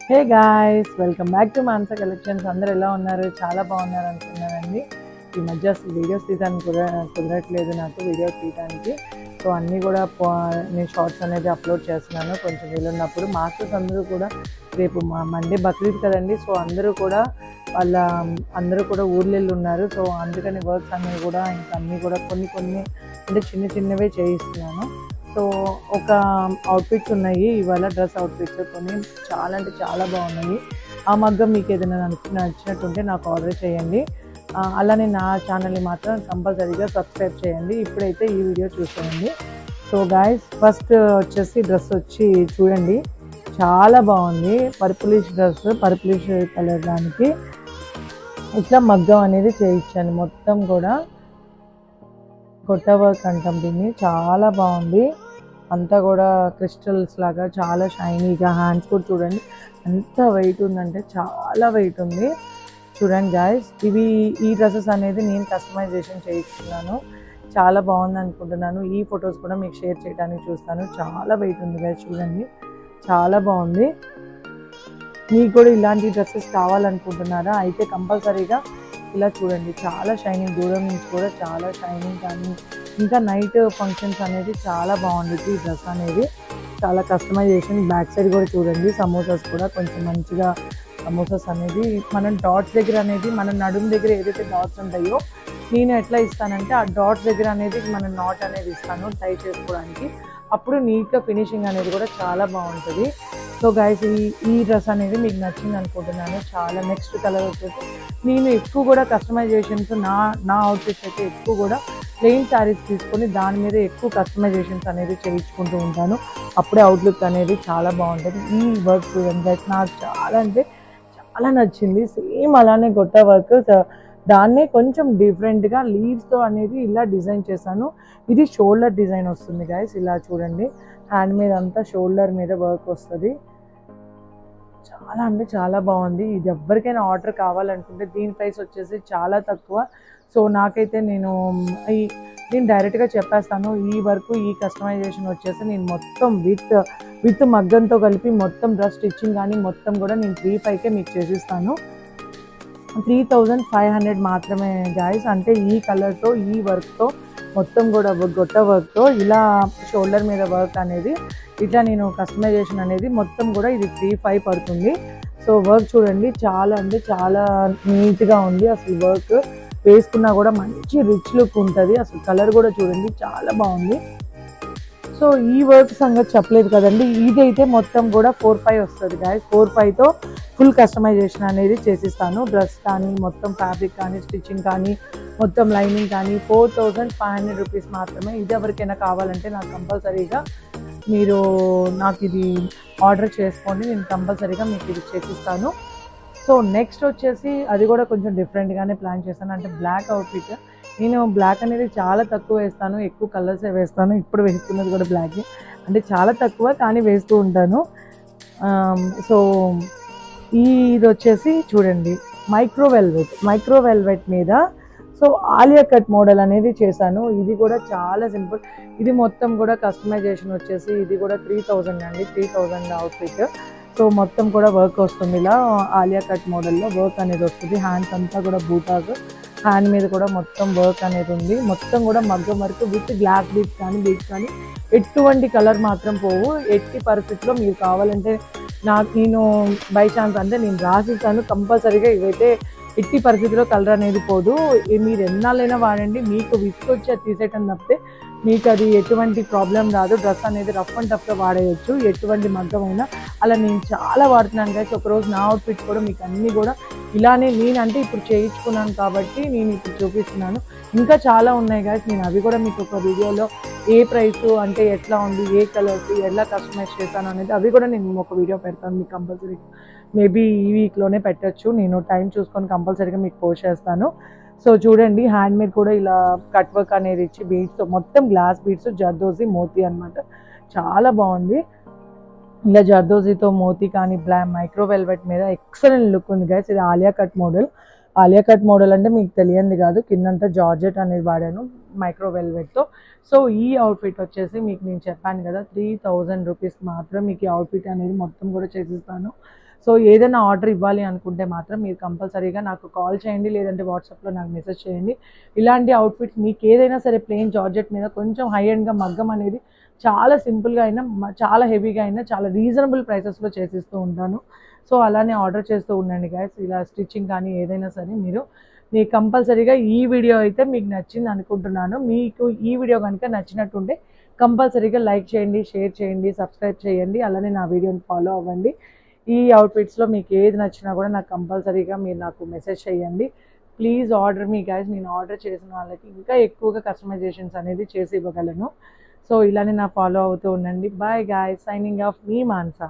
Hey guys, welcome back to Manasa collections. అందరు ఎలా ఉన్నారు? చాలా బాగున్నారు అనుకున్నానండి. ఈ మధ్య అసలు వీడియోస్ తీయడానికి కుదరట్లేదు నాకు వీడియోస్ తీయడానికి. సో అన్నీ కూడా నేను షార్ట్స్ అనేది అప్లోడ్ చేస్తున్నాను కొంచెం వీలున్నప్పుడు. మాస్టర్స్ అందరూ కూడా రేపు మండే బక్రీద్ కదండి. సో అందరూ కూడా ఊర్లెళ్ళి ఉన్నారు. సో అందుకని వర్క్స్ అన్నీ కూడా ఇంకా అన్నీ కూడా కొన్ని అంటే చిన్నవే చేయిస్తున్నాను. సో ఒక అవుట్ఫిట్స్ ఉన్నాయి ఇవాళ, డ్రెస్ అవుట్ఫిట్స్ కొన్ని చాలా అంటే చాలా బాగున్నాయి. ఆ మగ్గం మీకు ఏదైనా నచ్చినట్టుంటే నాకు ఆర్డర్ చేయండి. అలానే నా ఛానల్ని మాత్రం కంపల్సరీగా సబ్స్క్రైబ్ చేయండి. ఇప్పుడైతే ఈ వీడియో చూసేయండి. సో గాయస్, ఫస్ట్ వచ్చేసి డ్రెస్ వచ్చి చూడండి, చాలా బాగుంది. పర్పులిష్ డ్రెస్, పర్పులిష్ కలర్ దానికి ఇట్లా మగ్గం అనేది చేయించాను. మొత్తం కూడా కొత్త వర్క్ అంటాం దీన్ని. చాలా బాగుంది. అంతా కూడా క్రిస్టల్స్ లాగా చాలా షైనీగా. హ్యాండ్స్ కూడా చూడండి ఎంత వెయిట్ ఉందంటే చాలా వెయిట్ ఉంది. చూడండి గాయస్, ఈ డ్రెస్సెస్ అనేది నేను కస్టమైజేషన్ చేయించుకున్నాను. చాలా బాగుంది అనుకుంటున్నాను. ఈ ఫొటోస్ కూడా మీకు షేర్ చేయడానికి చూస్తాను. చాలా వెయిట్ ఉంది గాయస్, చూడండి చాలా బాగుంది. మీకు కూడా ఇలాంటి డ్రెస్సెస్ కావాలనుకుంటున్నారా? అయితే కంపల్సరీగా ఇలా చూడండి, చాలా షైనింగ్, దూరం నుంచి కూడా చాలా షైనింగ్. కానీ ఇంకా నైట్ ఫంక్షన్స్ అనేది చాలా బాగుంటుంది ఈ డ్రెస్ అనేది. చాలా కస్టమైజేషన్. బ్యాక్ సైడ్ కూడా చూడండి, సమోసాస్ కూడా కొంచెం మంచిగా సమోసాస్ అనేది మనం డాట్స్ దగ్గర అనేది, మన నడుము దగ్గర ఏదైతే డాట్స్ ఉంటాయో నేను ఎట్లా ఇస్తానంటే ఆ డాట్స్ దగ్గర అనేది మనం నాట్ అనేది ఇస్తాను టై చేసుకోవడానికి. అప్పుడు నీట్గా ఫినిషింగ్ అనేది కూడా చాలా బాగుంటుంది. సో గైస్, ఈ డ్రెస్ అనేది మీకు నచ్చింది అనుకుంటున్నాను. చాలా నెక్స్ట్ కలర్ వచ్చేసి నేను ఎక్కువ కూడా కస్టమైజేషన్స్ నా అవుట్ఫిట్స్ అయితే ఎక్కువ కూడా ప్లెయిన్ శారీస్ తీసుకొని దాని మీద ఎక్కువ కస్టమైజేషన్స్ అనేది చేయించుకుంటూ ఉంటాను. అప్పుడే అవుట్లుక్ అనేది చాలా బాగుంటుంది. ఈ వర్క్ చూడండి గైస్, నాకు చాలా అంటే చాలా నచ్చింది. సేమ్ అలానే కొత్త వర్క్, దాన్నే కొంచెం డిఫరెంట్గా లీవ్స్తో అనేది ఇలా డిజైన్ చేశాను. ఇది షోల్డర్ డిజైన్ వస్తుంది గైస్. ఇలా చూడండి, హ్యాండ్ మీద అంతా షోల్డర్ మీద వర్క్ వస్తుంది. చాలా అంటే చాలా బాగుంది. ఇది ఎవరికైనా ఆర్డర్ కావాలనుకుంటే దీని ప్రైస్ వచ్చేసి చాలా తక్కువ. సో నాకైతే నేను డైరెక్ట్గా చెప్పేస్తాను. ఈ వరకు ఈ కస్టమైజేషన్ వచ్చేసి నేను మొత్తం విత్ మగ్గంతో కలిపి మొత్తం డ్రెస్ స్టిచ్చింగ్ కానీ మొత్తం కూడా నేను 3,500కే మీకు చేసిస్తాను. 3,500 మాత్రమే గాయస్. అంటే ఈ కలర్తో, ఈ వర్క్తో, మొత్తం కూడా గొట్ట వర్క్తో ఇలా షోల్డర్ మీద వర్క్ అనేది ఇట్లా నేను కస్టమైజేషన్ అనేది మొత్తం కూడా ఇది 3,500 పడుతుంది. సో వర్క్ చూడండి, చాలా అంటే చాలా నీట్గా ఉంది. అసలు వర్క్ వేసుకున్నా కూడా మంచి రిచ్ లుక్ ఉంటుంది. అసలు కలర్ కూడా చూడండి చాలా బాగుంది. సో ఈ వర్క్ సంగతి చెప్పలేదు కదండి. ఇదైతే మొత్తం కూడా 4,500 వస్తుంది గాయస్. 4,500తో ఫుల్ కస్టమైజేషన్ అనేది చేసిస్తాను. డ్రెస్ కానీ, మొత్తం ఫ్యాబ్రిక్ కానీ, స్టిచ్చింగ్ కానీ, మొత్తం లైనింగ్ కానీ 4,500 రూపీస్ మాత్రమే. ఇది ఎవరికైనా కావాలంటే నాకు కంపల్సరీగా మీరు నాకు ఇది ఆర్డర్ చేసుకోండి. నేను కంపల్సరీగా మీకు ఇది చేసిస్తాను. సో నెక్స్ట్ వచ్చేసి అది కూడా కొంచెం డిఫరెంట్గానే ప్లాన్ చేస్తాను. అంటే బ్లాక్ అవుట్ఫిట్. నేను బ్లాక్ అనేది చాలా తక్కువ వేస్తాను, ఎక్కువ కలర్సే వేస్తాను. ఇప్పుడు వేస్తున్నది కూడా బ్లాక్, అంటే చాలా తక్కువ కానీ వేస్తూ ఉంటాను. సో ఇది వచ్చేసి చూడండి, మైక్రో వెల్వెట్ మీద సో ఆలియా కట్ మోడల్ అనేది చేశాను. ఇది కూడా చాలా సింపుల్. ఇది మొత్తం కూడా కస్టమైజేషన్ వచ్చేసి ఇది కూడా 3,000 అండి. 3,000 అవుట్ఫిట్. సో మొత్తం కూడా వర్క్ వస్తుంది. ఇలా ఆలియా కట్ మోడల్లో వర్క్ అనేది వస్తుంది. హ్యాండ్స్ అంతా కూడా బూటాస్, హ్యాండ్ మీద కూడా మొత్తం వర్క్ అనేది ఉంది. మొత్తం కూడా మగ్గం వర్క్ విత్ గ్లాస్ బీడ్స్ కానీ ఎటువంటి కలర్ మాత్రం పోవు. ఎట్టి పరిస్థితిలో మీరు కావాలంటే నేను బై ఛాన్స్ అంటే నేను రాసిస్తాను కంపల్సరీగా. ఇవైతే ఎట్టి పరిస్థితిలో కలర్ అనేది పోదు. మీరు ఎన్నాళ్ళైనా వాడండి, మీకు విసుకొచ్చి అది తీసేయటం తప్పితే మీకు అది ఎటువంటి ప్రాబ్లం రాదు. డ్రెస్ అనేది రఫ్ అండ్ టఫ్గా వాడేయచ్చు, ఎటువంటి మగ్గమైనా. అలా నేను చాలా వాడుతున్నాను గైస్. ఒకరోజు నా అవుట్ఫిట్ కూడా మీకు అన్నీ కూడా ఇలానే నేనంటే ఇప్పుడు చేయించుకున్నాను కాబట్టి నేను ఇప్పుడు చూపిస్తున్నాను. ఇంకా చాలా ఉన్నాయి గైస్. నేను అవి కూడా మీకు ఒక వీడియోలో ఏ ప్రైస్ అంటే ఎట్లా ఉంది, ఏ కలర్స్ ఎలా కస్టమైజ్ చేశాను అనేది అవి కూడా నేను ఒక వీడియో పెడతాను మీకు కంపల్సరీ. మేబీ ఈ వీక్లోనే పెట్టచ్చు. నేను టైం చూసుకొని కంపల్సరీగా మీకు పోస్ట్ చేస్తాను. సో చూడండి, హ్యాండ్ మీద కూడా ఇలా కట్ వర్క్ అనేది ఇచ్చి బీడ్స్తో, మొత్తం గ్లాస్ బీడ్స్, జర్దోజీ, మోతీ అనమాట. చాలా బాగుంది. ఇలా జర్దోజీతో మోతీ కానీ మైక్రో వెల్వెట్ మీద ఎక్సలెంట్ లుక్ ఉంది గైస్. ఇది Alia cut model. Alia cut model అంటే మీకు తెలియంది కాదు, కిందంతా జార్జెట్ అనేది వాడాను మైక్రో వెల్వెట్తో. సో ఈ అవుట్ఫిట్ వచ్చేసి మీకు నేను చెప్పాను కదా 3,000 రూపీస్ మాత్రం మీకు ఈ అవుట్ఫిట్ అనేది మొత్తం కూడా చేసిస్తాను. సో ఏదైనా ఆర్డర్ ఇవ్వాలి అనుకుంటే మాత్రం మీరు కంపల్సరీగా నాకు కాల్ చేయండి, లేదంటే వాట్సాప్లో నాకు మెసేజ్ చేయండి. ఇలాంటి అవుట్ఫిట్స్ మీకు ఏదైనా సరే ప్లెయిన్ జార్జెట్ మీద కొంచెం హై అండ్గా మగ్గం అనేది చాలా సింపుల్గా అయినా చాలా హెవీగా అయినా చాలా రీజనబుల్ ప్రైసెస్లో చేసిస్తూ ఉంటాను. సో అలానే ఆర్డర్ చేస్తూ ఉండండి గైస్. ఇలా స్టిచ్చింగ్ కానీ ఏదైనా సరే మీకు కంపల్సరీగా ఈ వీడియో అయితే మీకు నచ్చింది అనుకుంటున్నాను. మీకు ఈ వీడియో కనుక నచ్చినట్టుంటే కంపల్సరీగా లైక్ చేయండి, షేర్ చేయండి, సబ్స్క్రైబ్ చేయండి. అలానే నా వీడియోని ఫాలో అవ్వండి. ఈ అవుట్ఫిట్స్లో మీకు ఏది నచ్చినా కూడా నాకు కంపల్సరీగా మీరు నాకు మెసేజ్ చేయండి. Please order me guys. నేను ఆర్డర్ చేసిన వాళ్ళకి ఇంకా ఎక్కువగా కస్టమైజేషన్స్ అనేది చేసి ఇవ్వగలను. సో ఇలానే నా ఫాలో అవుతూ ఉండండి. బాయ్ గైస్, సైనింగ్ ఆఫ్ మీ మాన్సా.